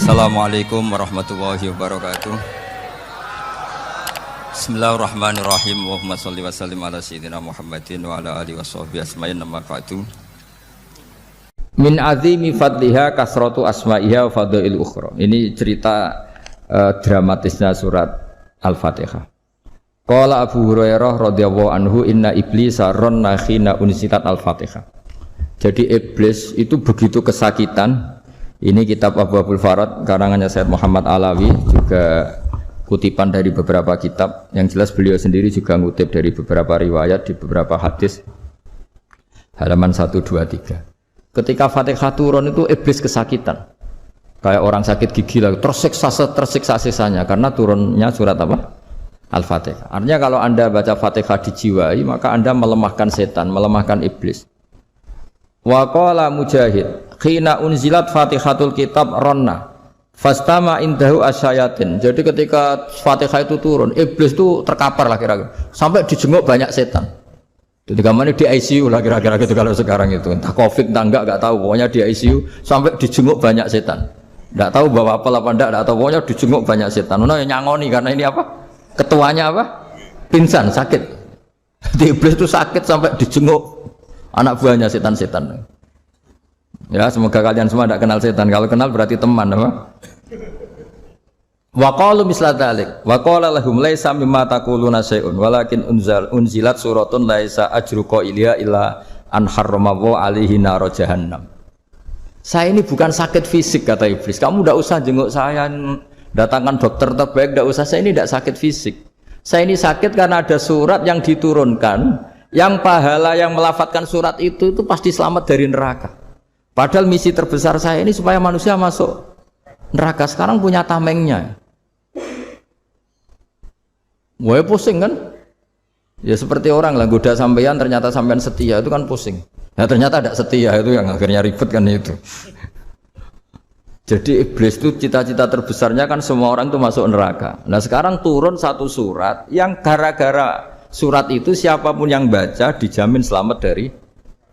Assalamualaikum warahmatullahi wabarakatuh. Bismillahirrahmanirrahim. Allahumma sholli wa sallim ala sayyidina Muhammadin wa ala alihi washabbihi asma'in amma ba'du. Min azimi fadliha kasratu asma'iha wa fadail ukhra. Ini cerita dramatisnya surat Al-Fatihah. Qala Abu Hurairah radhiyallahu anhu inna iblisa ranna khina unzilat Al-Fatihah. Jadi iblis itu begitu kesakitan. Ini kitab Abwaabul Farad karangannya Sayyid Muhammad Alawi, juga kutipan dari beberapa kitab. Yang jelas beliau sendiri juga ngutip dari beberapa riwayat di beberapa hadis. Halaman 123. Ketika Fatihah turun itu iblis kesakitan. Kayak orang sakit gigi lah, tersiksa sisanya karena turunnya surat apa? Al-Fatihah. Artinya kalau Anda baca Fatihah dijiwai, maka Anda melemahkan setan, melemahkan iblis. Wa qala Mujahid khina unzilat Fatihatul kitab ronna fastama indahu asyayatin. Jadi ketika Fatihah itu turun, iblis itu terkapar lah kira-kira, sampai dijenguk banyak setan. Jadi gamane di ICU lah kira-kira gitu kalau sekarang itu. Entah Covid entah enggak tahu, pokoknya di ICU sampai dijenguk banyak setan. Enggak tahu bawa apa enggak tahu, pokoknya dijenguk banyak setan. Ono yang nyangoni karena ini apa? Ketuanya apa? Pingsan, sakit. Jadi iblis itu sakit sampai dijenguk anak buahnya setan-setan. Ya, semoga kalian semua tidak kenal setan. Kalau kenal berarti teman, apa? Wa qalu misla dzalik. Wa qala lahum laisa mimma taquluna syai'un walakin unzilat suratun laisa ajru qailiha illa an harramahu alaihi nar jahannam. Saya ini bukan sakit fisik kata iblis. Kamu tidak usah jenguk saya, datangkan dokter terbaik, tidak usah. Saya ini tidak sakit fisik. Saya ini sakit karena ada surat yang diturunkan, yang pahala yang melafadzkan surat itu pasti selamat dari neraka. Padahal misi terbesar saya ini supaya manusia masuk neraka. Sekarang punya tamengnya. Wah, pusing kan? Ya seperti orang lah, goda sampean ternyata sampean setia, itu kan pusing. Nah ternyata tidak setia, itu yang akhirnya ribet kan itu. Jadi iblis itu cita-cita terbesarnya kan semua orang itu masuk neraka. Nah sekarang turun satu surat yang gara-gara surat itu siapapun yang baca dijamin selamat dari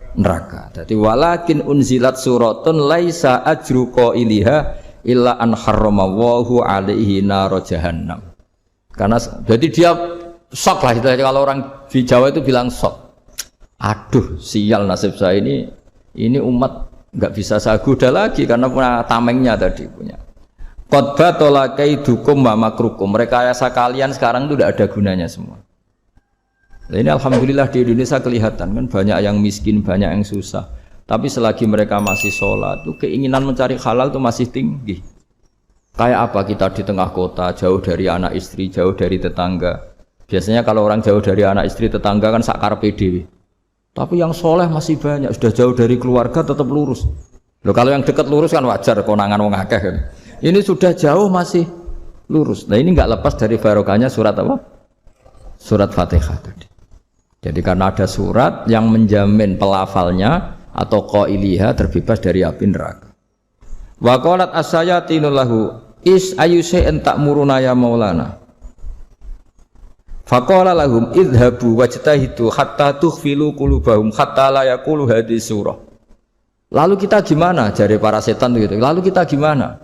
neraka. Jadi walakin unzilat suratun laisa ajru qailiha illa an harramahu alaihi nar jahannam. Karena jadi dia shock lah, kalau orang di Jawa itu bilang shock. Aduh, sial nasib saya ini umat enggak bisa saya goda lagi karena punya tamengnya tadi punya. Qad batala kaidukum wa makrukum. Rekayasa kalian sekarang itu tidak ada gunanya semua. Nah, ini alhamdulillah di Indonesia kelihatan kan banyak yang miskin, banyak yang susah. Tapi selagi mereka masih sholat, tuh keinginan mencari halal itu masih tinggi. Kayak apa kita di tengah kota, jauh dari anak istri, jauh dari tetangga. Biasanya kalau orang jauh dari anak istri, tetangga kan sakar PDW. Tapi yang soleh masih banyak, sudah jauh dari keluarga tetap lurus. Loh, kalau yang dekat lurus kan wajar, konangan wong akeh kan. Ini sudah jauh masih lurus. Nah ini nggak lepas dari barokahnya surat apa? Surat Fatihah tadi. Jadi karena ada surat yang menjamin pelafalnya atau qailiha terbebas dari api neraka. Wa qalat as-sayatinu lahu is ayyusa'in ta'muruna ya maulana. Faqala lahum idhabu wajtahidu hatta tukhfilu qulubahum hatta la yaqulu hadhihi surah. Lalu kita gimana? Jari para setan itu. Lalu kita gimana?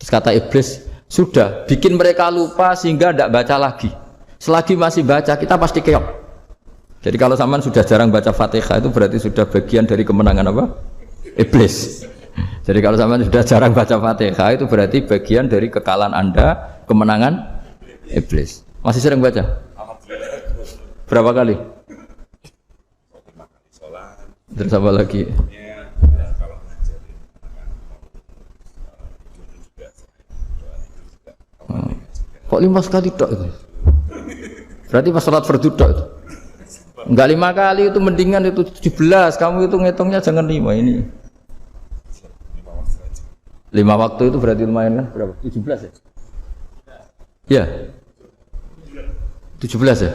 Terus kata iblis, sudah bikin mereka lupa sehingga tidak baca lagi. Selagi masih baca kita pasti keok. Jadi kalau sampean sudah jarang baca Fatihah itu berarti sudah bagian dari kemenangan apa? Iblis. Jadi kalau sampean sudah jarang baca Fatihah itu berarti bagian dari kekalahan Anda, kemenangan iblis. Masih sering baca? Berapa kali? Terus apa lagi? Kok 5 kali tok itu? Berarti pas sholat fardu tok itu? Enggak 5 kali itu, mendingan itu 17. Kamu itu ngitungnya jangan 5 ini. 5 waktu itu berarti lumayan kan? Berapa? 17 ya? Ya. 17 ya?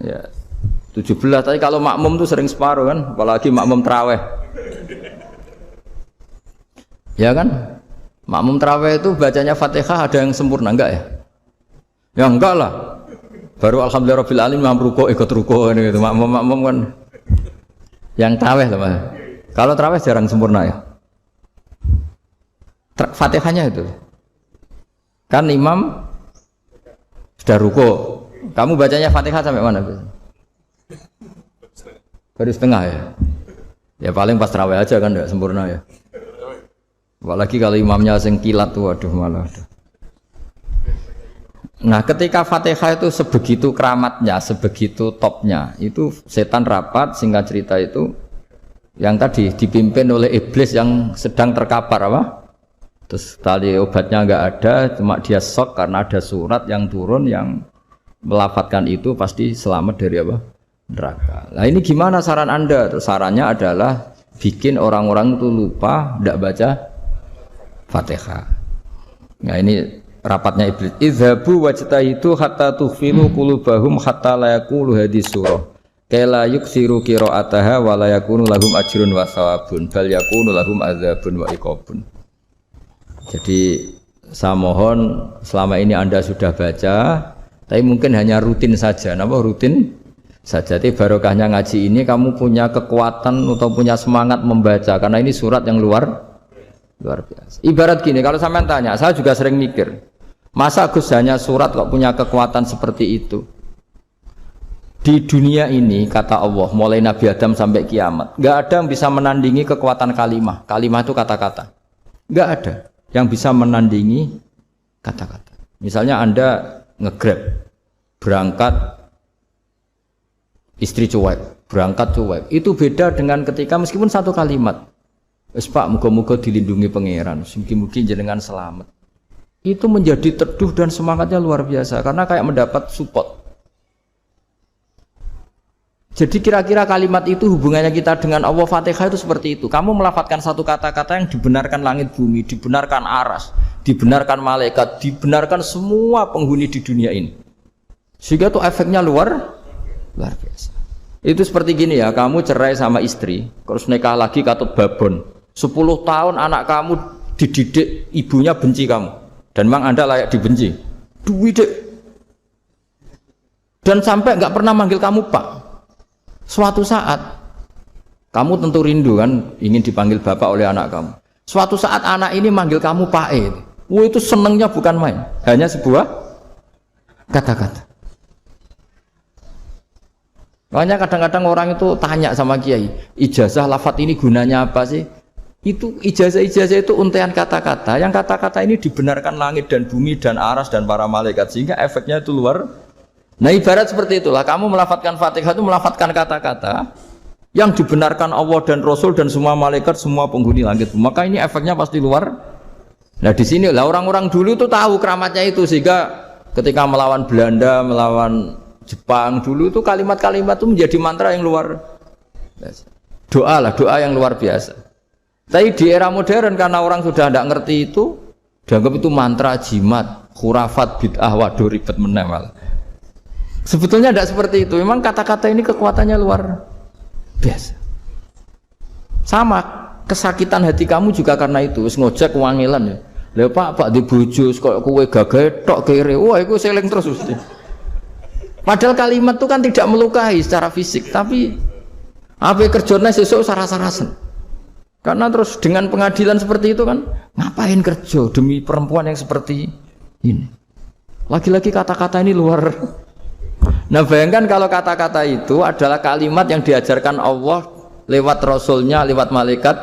Ya. 17, tapi kalau makmum tuh sering separuh kan, apalagi makmum tarawih. Ya kan? Makmum tarawih itu bacanya Fatihah ada yang sempurna enggak ya? Ya enggak lah. Baru alhamdulillah rabbil alamin mampu ruko ikut ruko gitu. Makmum kan yang tarawih lah Mas. Kalau tarawih jarang sempurna ya. Fatihahnya itu. Kan imam sudah ruko. Kamu bacanya Fatihah sampai mana? Baru setengah ya. Ya paling pas tarawih aja kan enggak sempurna ya. Apalagi kalau imamnya sing kilat tuh waduh malah. Nah, ketika Fatihah itu sebegitu keramatnya, sebegitu topnya, itu setan rapat, singkat cerita itu yang tadi dipimpin oleh iblis yang sedang terkapar apa? Terus tali obatnya enggak ada, cuma dia shock karena ada surat yang turun yang melafatkan itu pasti selamat dari apa? Neraka. Nah ini gimana saran Anda? Terus sarannya adalah bikin orang-orang itu lupa tidak baca Fatihah. Nah ini rapatnya iblis. Idhabu wajtahidu hatta tukhfilu qulubahum hatta la yaqulu hadis surah. Kala yuksiru qira'ataha wa la yakunu lahum ajrun wa thawabun bal yakunu lahum adzabun wa iqabun. Jadi saya mohon selama ini Anda sudah baca, tapi mungkin hanya rutin saja. Napa rutin saja? Jadi barokahnya ngaji ini kamu punya kekuatan atau punya semangat membaca karena ini surat yang luar biasa. Ibarat gini, kalau sampean tanya, saya juga sering mikir, masa Gus hanya surat kok punya kekuatan seperti itu? Di dunia ini kata Allah, mulai Nabi Adam sampai kiamat, nggak ada yang bisa menandingi kekuatan kalimah. Kalimah itu kata-kata. Nggak ada yang bisa menandingi kata-kata. Misalnya Anda nge-grab, berangkat istri cuek, berangkat cuek. Itu beda dengan ketika meskipun satu kalimat. Wes Pak, muga-muga dilindungi pangeran, mungkin jenengan selamat. Itu menjadi teduh dan semangatnya luar biasa karena kayak mendapat support. Jadi kira-kira kalimat itu hubungannya kita dengan Allah, Fatihah itu seperti itu. Kamu melafadzkan satu kata-kata yang dibenarkan langit bumi, dibenarkan aras, dibenarkan malaikat, dibenarkan semua penghuni di dunia ini. Sehingga itu efeknya luar biasa. Itu seperti gini ya, kamu cerai sama istri, terus nikah lagi katut babon. 10 tahun anak kamu dididik, ibunya benci kamu. Dan memang Anda layak dibenci. Duit. Dan sampai nggak pernah manggil kamu Pak. Suatu saat kamu tentu rindu kan ingin dipanggil bapak oleh anak kamu. Suatu saat anak ini manggil kamu Pak E. Itu senengnya bukan main, hanya sebuah kata-kata. Makanya kadang-kadang orang itu tanya sama kiai, ijazah lafadz ini gunanya apa sih? Itu ijazah-ijazah itu untaian kata-kata. Yang kata-kata ini dibenarkan langit dan bumi dan aras dan para malaikat sehingga efeknya itu luar. Nah ibarat seperti itulah, kamu melafadzkan Fatihah itu melafadzkan kata-kata yang dibenarkan Allah dan Rasul dan semua malaikat, semua penghuni langit. Maka ini efeknya pasti luar. Nah di sini lah orang-orang dulu itu tahu keramatnya itu sehingga ketika melawan Belanda, melawan Jepang dulu itu kalimat-kalimat itu menjadi mantra yang luar biasa. Doa yang luar biasa. Tapi di era modern karena orang sudah tidak ngerti itu, dianggap itu mantra, jimat, khurafat, bid'ah, waduh ribet menemal. Sebetulnya tidak seperti itu. Memang kata-kata ini kekuatannya luar biasa. Sama kesakitan hati kamu juga karena itu. Ngojek wangilan ya. Lha Pak di bojo kok kowe gagah tok kere. Wah, iku seling terus mesti. Padahal kalimat itu kan tidak melukai secara fisik, tapi apa kerjanya sesuk saras-sarasen. Karena terus dengan pengadilan seperti itu kan, ngapain kerja demi perempuan yang seperti ini? Lagi-lagi kata-kata ini luar. Nah bayangkan kalau kata-kata itu adalah kalimat yang diajarkan Allah lewat Rasulnya, lewat malaikat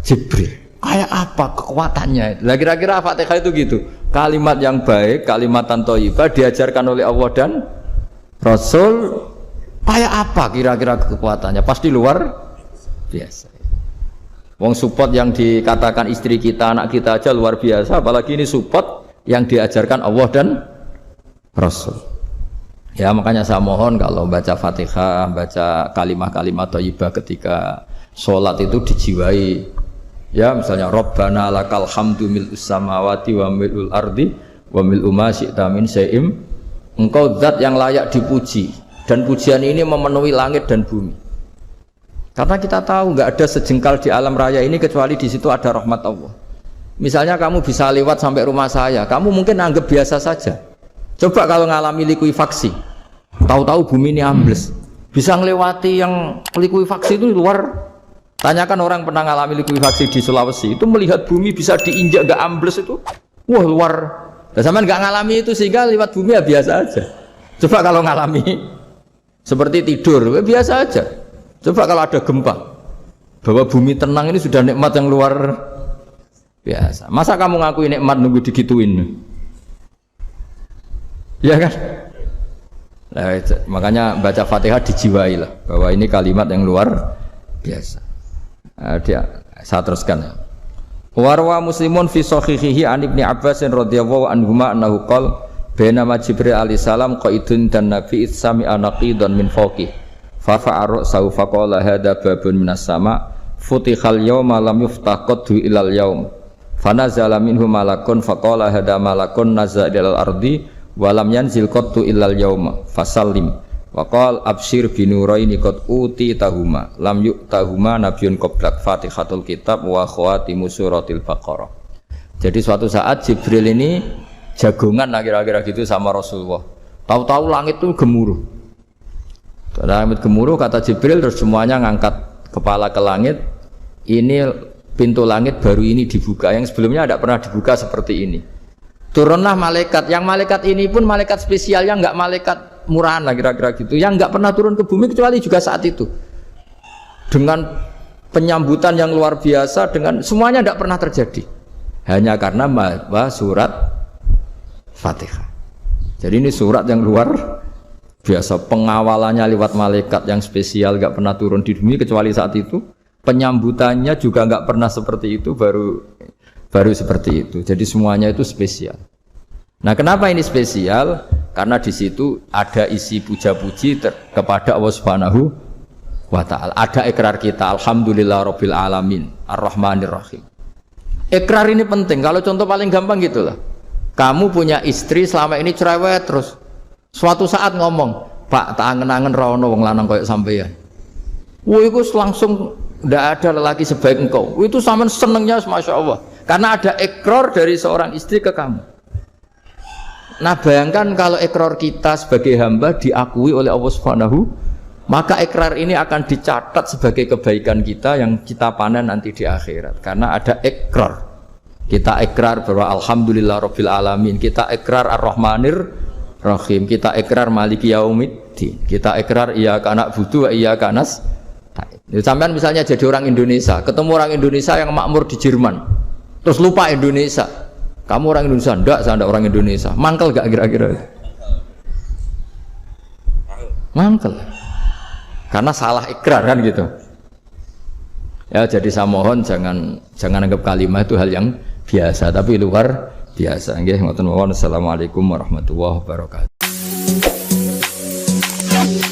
Jibril. Kayak apa kekuatannya? Lah kira-kira Fatihah itu gitu. Kalimat yang baik, kalimatan thayyibah diajarkan oleh Allah dan Rasul. Kayak apa kira-kira kekuatannya? Pasti luar biasa. Wong support yang dikatakan istri kita, anak kita aja luar biasa, apalagi ini support yang diajarkan Allah dan Rasul. Ya makanya saya mohon kalau baca Fatihah, baca kalimat-kalimat thayyibah ketika sholat itu dijiwai. Ya misalnya Rabbana lakal hamdu mil'us samawati wa mil'ul ardi wa mil'u ma syi'ta min syai'im. Engkau zat yang layak dipuji dan pujian ini memenuhi langit dan bumi. Karena kita tahu nggak ada sejengkal di alam raya ini kecuali di situ ada rahmat Allah. Misalnya kamu bisa lewat sampai rumah saya, kamu mungkin anggap biasa saja. Coba kalau ngalami likuifaksi, tahu-tahu bumi ini ambles, bisa ngelewati yang likuifaksi itu luar Tanyakan orang pernah ngalami likuifaksi di Sulawesi, itu melihat bumi bisa diinjak nggak ambles itu, wah luar. Dan sampean nggak ngalami itu sehingga lewat bumi ya biasa aja. Coba kalau ngalami seperti tidur, ya biasa aja. Coba kalau ada gempa, bahwa bumi tenang ini sudah nikmat yang luar biasa. Masa kamu ngakui nikmat nunggu digituin? Ya kan? Nah, makanya baca Fatihah dijiwai lah, bahwa ini kalimat yang luar biasa. Saya teruskan. Warwa Muslimun fi sahihihi an Ibnu Abbas radhiyallahu anhuma annahu qala bainama Jibril alaihi salam qaidun dan Nabi sami'a naqidan min fawqi fa fa'ara saufa qala hadza babun minas sama futihal yawma lam yuftah qaddu ilal yaum fa nazala minhu malakun fa qala hadza malakun nazala ilal ardi wa lam yanzil qaddu ilal yauma fasallim wa qala absyir binuraini qad uti tahuma lam yu'tahuma nabiyyun qablak Fatihatul kitab wa khawatimu suratil baqarah. Jadi suatu saat Jibril ini jagongan lah kira-kira gitu sama Rasulullah. Tahu-tahu langit itu gemuruh. Langit gemuruh kata Jibril, terus semuanya ngangkat kepala ke langit. Ini pintu langit baru ini dibuka, yang sebelumnya tidak pernah dibuka seperti ini. Turunlah malaikat, yang malaikat ini pun malaikat spesial, yang enggak malaikat murahan lah kira-kira gitu, yang enggak pernah turun ke bumi kecuali juga saat itu. Dengan penyambutan yang luar biasa, dengan semuanya tidak pernah terjadi. Hanya karena surat Fatihah. Jadi ini surat yang luar biasa, pengawalannya lewat malaikat yang spesial, enggak pernah turun di bumi kecuali saat itu. Penyambutannya juga enggak pernah seperti itu, baru seperti itu. Jadi semuanya itu spesial. Nah, kenapa ini spesial? Karena di situ ada isi puja-puji kepada Allah Subhanahu wa ta'ala. Ada ikrar kita, alhamdulillahirabbil alamin, arrahmanir rahim. Ikrar ini penting. Kalau contoh paling gampang gitulah. Kamu punya istri selama ini cerewet terus. Suatu saat ngomong, "Pak, tak angen-angen ra ono wong lanang koyo sampeyan." Wah, itu langsung tidak ada lelaki sebaik engkau. Itu sampean senengnya Masya Allah. Karena ada ikrar dari seorang istri ke kamu. Nah, bayangkan kalau ikrar kita sebagai hamba diakui oleh Allah Subhanahu, maka ikrar ini akan dicatat sebagai kebaikan kita yang kita panen nanti di akhirat. Karena ada ikrar. Kita ikrar bahwa alhamdulillahirabbil alamin, kita ikrar ar-rahmanir rahim, kita ikrar maliki yaumiddin, kita ikrar iyyaka na'budu wa iyyaka nasta'in. Sampean misalnya jadi orang Indonesia, ketemu orang Indonesia yang makmur di Jerman, terus lupa Indonesia. Kamu orang Indonesia? Enggak, saya enggak orang Indonesia. Mangkel gak kira-kira? Mangkel. Karena salah ikrar kan gitu. Ya, jadi saya mohon jangan anggap kalimat itu hal yang biasa, tapi luar biasa. Nggih, ngoten mawon. Assalamualaikum warahmatullahi wabarakatuh.